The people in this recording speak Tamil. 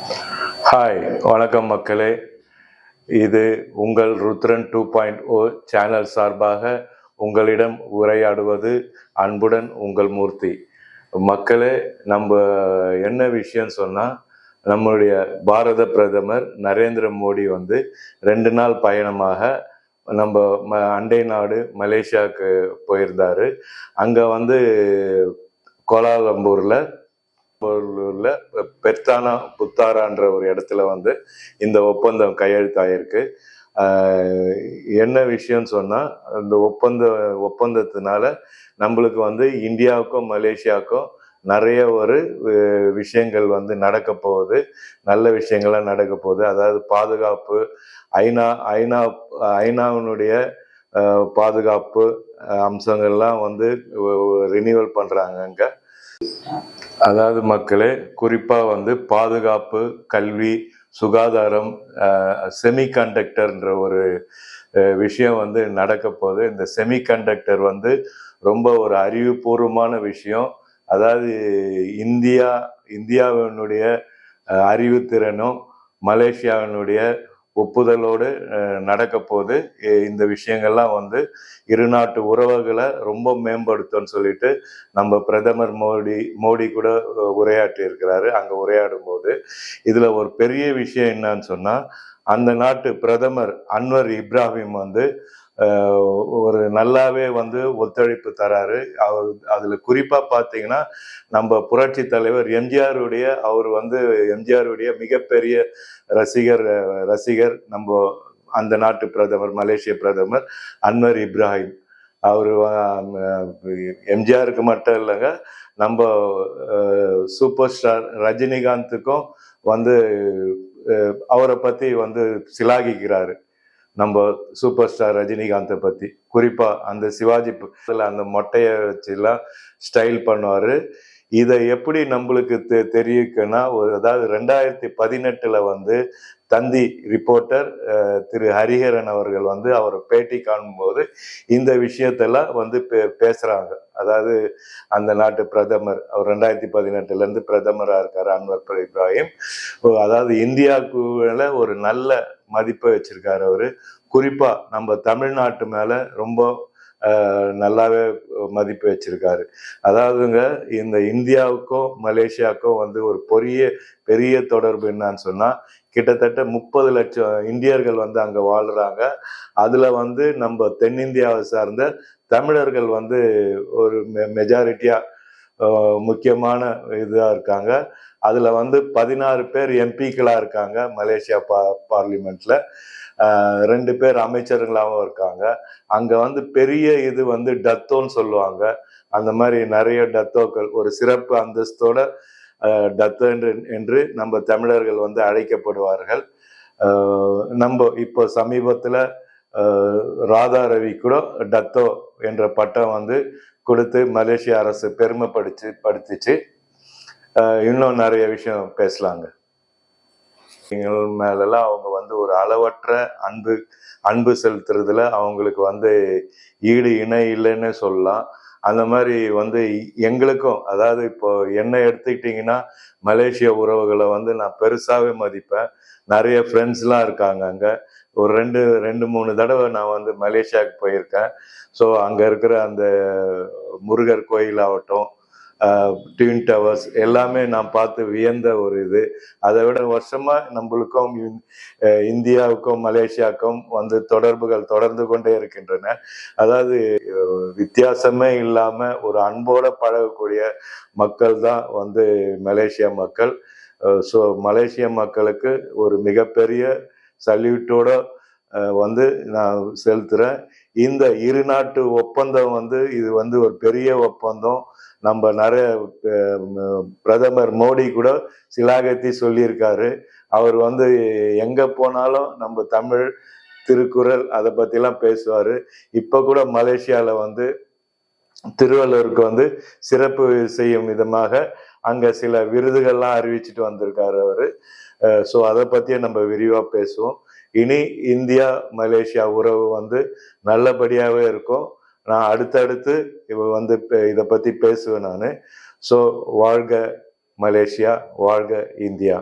ஹாய், வணக்கம் மக்களே. இது உங்கள் ருத்ரன் 2.0 சேனல் சார்பாக உங்களிடம் உரையாடுவது அன்புடன் உங்கள் மூர்த்தி. மக்களே, நம்ம என்ன விஷயம் சொன்னால், நம்முடைய பாரத பிரதமர் நரேந்திர மோடி 2 நாள் பயணமாக நம்ம அண்டை நாடு மலேசியாவுக்கு போயிருந்தாரு. அங்கே கோலாலம்பூரில் பெர்தானா புத்தாரான்ற ஒரு இடத்துல இந்த ஒப்பந்தம் கையெழுத்தாயிருக்கு. என்ன விஷயம்னு சொன்னா, இந்த ஒப்பந்தத்தினால நம்மளுக்கு இந்தியாவுக்கும் மலேசியாவுக்கும் நிறைய ஒரு விஷயங்கள் நடக்க போகுது. நல்ல விஷயங்கள்லாம் நடக்க போகுது. அதாவது பாதுகாப்பு, ஐநாவினுடைய பாதுகாப்பு அம்சங்கள்லாம் ரினியூவல் பண்றாங்க அங்க. அதாவது மக்களே, குறிப்பாக பாதுகாப்பு, கல்வி, சுகாதாரம், செமிகண்டக்டர்ன்ற ஒரு விஷயம் நடக்க போகுது. இந்த செமிகண்டக்டர் ரொம்ப ஒரு அறிவுபூர்வமான விஷயம். அதாவது இந்தியாவினுடைய அறிவுத்திறனும் மலேசியாவினுடைய ஒப்புதலோடு நடக்க போது. இந்த விஷயங்கள்லாம் இரு நாட்டு உறவுகளை ரொம்ப மேம்படுத்தும்னு சொல்லிட்டு நம்ம பிரதமர் மோடி கூட உரையாற்றி இருக்கிறாரு. அங்க உரையாடும் போது இதுல ஒரு பெரிய விஷயம் என்னன்னு சொன்னா, அந்த நாட்டு பிரதமர் அன்வர் இப்ராஹிம் ஒரு நல்லாவே ஒத்துழைப்பு தராரு. அதுல குறிப்பா பாத்தீங்கன்னா, நம்ம புரட்சி தலைவர் எம்ஜிஆருடைய மிகப்பெரிய ரசிகர் நம்ம அந்த நாட்டு பிரதமர், மலேசிய பிரதமர் அன்வர் இப்ராஹிம். அவரு எம்ஜிஆருக்கு மட்டும் இல்லைங்க, நம்ம சூப்பர் ஸ்டார் ரஜினிகாந்துக்கும் அவரை பத்தி சிலாகிக்கிறாரு. நம்ம சூப்பர் ஸ்டார் ரஜினிகாந்தை பத்தி குறிப்பா அந்த சிவாஜி அந்த மொட்டையை வச்சுலாம் ஸ்டைல் பண்ணுவாரு. இதை எப்படி நம்மளுக்கு தெரியுக்குன்னா, அதாவது 2018 தந்தி ரிப்போர்ட்டர் திரு ஹரிஹரன் அவர்கள் அவரை பேட்டி காணும்போது இந்த விஷயத்தெல்லாம் பேசுறாங்க. அதாவது அந்த நாட்டு பிரதமர், அவர் 2018 பிரதமராக இருக்காரு அன்வர் இப்ராஹிம். அதாவது இந்தியாவுக்கு ஒரு நல்ல மதிப்பை வச்சிருக்காரு அவரு. குறிப்பா நம்ம தமிழ்நாட்டு மேல ரொம்ப நல்லாவே மதிப்பு வச்சிருக்காரு. அதாவதுங்க, இந்த இந்தியாவுக்கும் மலேசியாவுக்கும் ஒரு பெரிய தொடர்பு என்னன்னு சொன்னா, கிட்டத்தட்ட 30 லட்சம் இந்தியர்கள் அங்க வாழ்றாங்க. அதுல நம்ம தென்னிந்தியாவை சார்ந்த தமிழர்கள் ஒரு மெஜாரிட்டியா முக்கியமான இதா இருக்காங்க. அதுல 16 பேர் எம்பிக்களா இருக்காங்க மலேசியா பார்லிமெண்ட்ல. 2 பேர் அமைச்சர்களாகவும் இருக்காங்க. அங்க பெரிய இது டத்தோன்னு சொல்லுவாங்க. அந்த மாதிரி நிறைய டத்தோக்கள், ஒரு சிறப்பு அந்தஸ்தோட டத்தோ என்று நம்ம தமிழர்கள் அழைக்கப்படுவார்கள். நம்ம இப்போ சமீபத்துல ராதா ரவி கூட டத்தோ என்ற பட்டம் கொடுத்து மலேசிய அரசு பெருமைப்படுத்திச்சு. இன்னும் நிறைய விஷயம் பேசலாங்க. மேலெல்லாம் அவங்க ஒரு அளவற்ற அன்பு செலுத்துறதுல அவங்களுக்கு ஈடு இணை இல்லைன்னு சொல்லலாம். அந்த மாதிரி எங்களுக்கும், அதாவது இப்போ என்ன எடுத்துக்கிட்டீங்கன்னா, மலேசிய உறவுகளை நான் பெருசாவே மதிப்பேன். நிறைய ஃப்ரெண்ட்ஸ்லாம் இருக்காங்க அங்க. ஒரு 2-3 தடவை நான் மலேசியாவுக்கு போயிருக்கேன். ஸோ அங்க இருக்கிற அந்த முருகர் கோயில் ஆகட்டும், ட்வின் டவர்ஸ் எல்லாமே நான் பார்த்து வியந்த ஒரு இது. அதை விட வருஷமா நம்மளுக்கும் இந்தியாவுக்கும் மலேசியாவுக்கும் தொடர்புகள் தொடர்ந்து கொண்டே இருக்கின்றன. அதாவது வித்தியாசமே இல்லாம ஒரு அன்போட பழகக்கூடிய மக்கள் தான் மலேசியா மக்கள். ஸோ மலேசிய மக்களுக்கு ஒரு மிகப்பெரிய சல்யூட்டோட நான் செலுத்துறேன். இந்த இரு நாட்டு ஒப்பந்தம் இது ஒரு பெரிய ஒப்பந்தம். நம்ம நிறைய பிரதமர் மோடி கூட சிலாகத்தி சொல்லியிருக்காரு. அவர் எங்க போனாலும் நம்ம தமிழ், திருக்குறள் அதை பத்திலாம் பேசுவாரு. இப்ப கூட மலேசியால திருவள்ளுவருக்கு சிறப்பு செய்யும் விதமாக அங்க சில விருதுகள்லாம் அறிவிச்சுட்டு வந்திருக்காரு அவரு. ஸோ அதை பத்தியே நம்ம விரிவா பேசுவோம். இனி இந்தியா மலேசியா உறவு நல்லபடியாவே இருக்கும். நான் அடுத்தடுத்து இதை பத்தி பேசுவேன் நான். ஸோ வாழ்க மலேசியா, வாழ்க இந்தியா.